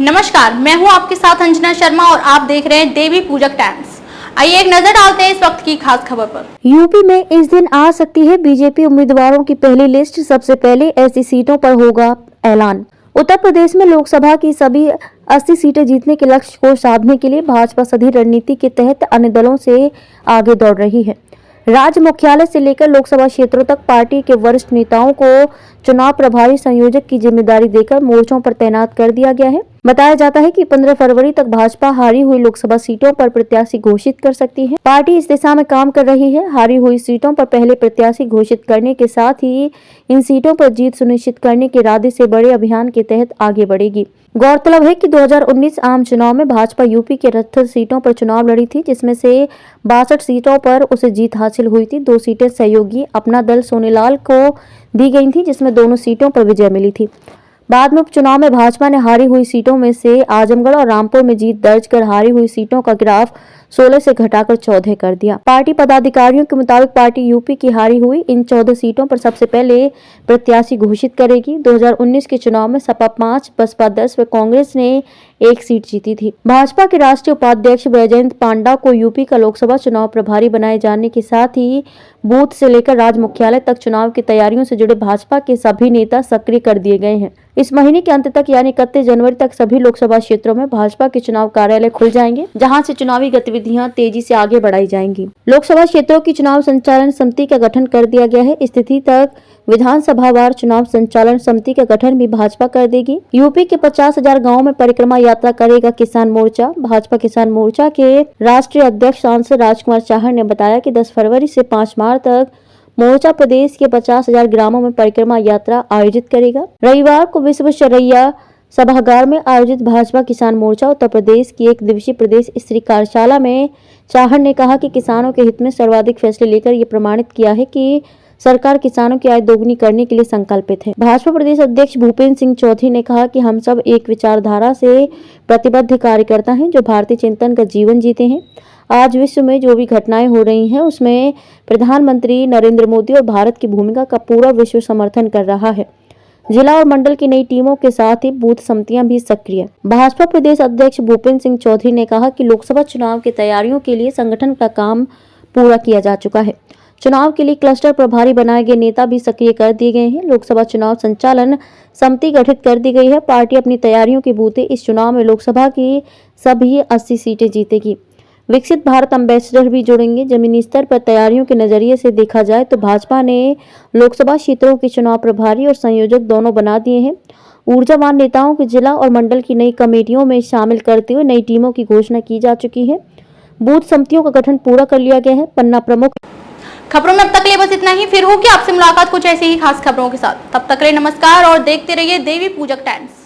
नमस्कार, मैं हूं आपके साथ अंजना शर्मा और आप देख रहे हैं देवी पूजक टाइम्स। आइए एक नजर डालते हैं इस वक्त की खास खबर पर। यूपी में इस दिन आ सकती है बीजेपी उम्मीदवारों की पहली लिस्ट। सबसे पहले ऐसी सीटों पर होगा ऐलान। उत्तर प्रदेश में लोकसभा की सभी 80 सीटें जीतने के लक्ष्य को साधने के लिए भाजपा सधी रणनीति के तहत अन्य दलों से आगे दौड़ रही है। राज्य मुख्यालय से लेकर लोकसभा क्षेत्रों तक पार्टी के वरिष्ठ नेताओं को चुनाव प्रभारी संयोजक की जिम्मेदारी देकर मोर्चों पर तैनात कर दिया गया है। बताया जाता है कि 15 फरवरी तक भाजपा हारी हुई लोकसभा सीटों पर प्रत्याशी घोषित कर सकती है। पार्टी इस दिशा में काम कर रही है। हारी हुई सीटों पर पहले प्रत्याशी घोषित करने के साथ ही इन सीटों पर जीत सुनिश्चित करने के इरादे से बड़े अभियान के तहत आगे बढ़ेगी। गौरतलब है कि 2019 आम चुनाव में भाजपा यूपी के 78 सीटों पर चुनाव लड़ी थी, जिसमें से 62 सीटों पर उसे जीत हासिल हुई थी। 2 सीटें सहयोगी अपना दल सोनेलाल को दी गई थी, जिसमें दोनों सीटों पर विजय मिली थी। बाद में उपचुनाव में भाजपा ने हारी हुई सीटों में से आजमगढ़ और रामपुर में जीत दर्ज कर हारी हुई सीटों का ग्राफ 16 से घटाकर 14 कर दिया। पार्टी पदाधिकारियों के मुताबिक पार्टी यूपी की हारी हुई इन 14 सीटों पर सबसे पहले प्रत्याशी घोषित करेगी। 2019 के चुनाव में सपा 5, बसपा 10 व कांग्रेस ने 1 सीट जीती थी। भाजपा के राष्ट्रीय उपाध्यक्ष बैजयंत पांडा को यूपी का लोकसभा चुनाव प्रभारी बनाए जाने के साथ ही बूथ से लेकर राज्य मुख्यालय तक चुनाव की तैयारियों से जुड़े भाजपा के सभी नेता सक्रिय कर दिए गए हैं। इस महीने के अंत तक यानी 31 जनवरी तक सभी लोकसभा क्षेत्रों में भाजपा के चुनाव कार्यालय खुल जाएंगे, जहां से चुनावी गतिविधियां तेजी से आगे बढ़ाई जाएंगी। लोकसभा क्षेत्रों की चुनाव संचालन समिति का गठन कर दिया गया है। स्थिति तक विधानसभावार चुनाव संचालन समिति का गठन भी भाजपा कर देगी। यूपी के 50,000 गाँव में परिक्रमा यात्रा करेगा किसान मोर्चा। भाजपा किसान मोर्चा के राष्ट्रीय अध्यक्ष सांसद राजकुमार चाहर ने बताया कि 10 फरवरी से 5 मार्च तक मोर्चा प्रदेश के 50,000 ग्रामों में परिक्रमा यात्रा आयोजित करेगा। रविवार को विश्व शरैया सभागार में आयोजित भाजपा किसान मोर्चा उत्तर प्रदेश की 1 दिवसीय प्रदेश स्तरीय कार्यशाला में चाहर ने कहा कि किसानों के हित में सर्वाधिक फैसले लेकर ये प्रमाणित किया है कि सरकार किसानों की आय दोगुनी करने के लिए संकल्पित है। भाजपा प्रदेश अध्यक्ष भूपेंद्र सिंह चौधरी ने कहा कि हम सब एक विचारधारा से प्रतिबद्ध कार्यकर्ता हैं जो भारतीय चिंतन का जीवन जीते हैं। आज विश्व में जो भी घटनाएं हो रही हैं उसमें प्रधानमंत्री नरेंद्र मोदी और भारत की भूमिका का पूरा विश्व समर्थन कर रहा है। जिला और मंडल की नई टीमों के साथ ही बूथ समितियां भी सक्रिय। भाजपा प्रदेश अध्यक्ष भूपेंद्र सिंह चौधरी ने कहा कि लोकसभा चुनाव की तैयारियों के लिए संगठन का काम पूरा किया जा चुका है। चुनाव के लिए क्लस्टर प्रभारी बनाए गए नेता भी सक्रिय कर दिए गए हैं। लोकसभा चुनाव संचालन समिति गठित कर दी गई है। पार्टी अपनी तैयारियों की बूते इस चुनाव में लोकसभा की सभी 80 सीटें जीतेगी। विकसित भारत एम्बेसडर भी जुड़ेंगे। जमीनी स्तर पर तैयारियों के नजरिए से देखा जाए तो भाजपा ने लोकसभा क्षेत्रों के चुनाव प्रभारी और संयोजक दोनों बना दिए हैं। ऊर्जावान नेताओं को जिला और मंडल की नई कमेटियों में शामिल करते हुए नई टीमों की घोषणा की जा चुकी है। बूथ समितियों का गठन पूरा कर लिया गया है। पन्ना प्रमुख खबरों में अब तक लिए बस इतना ही। फिर होगी आपसे मुलाकात कुछ ऐसी ही खास खबरों के साथ। तब तक के लिए नमस्कार और देखते रहिए देवी पूजक टाइम्स।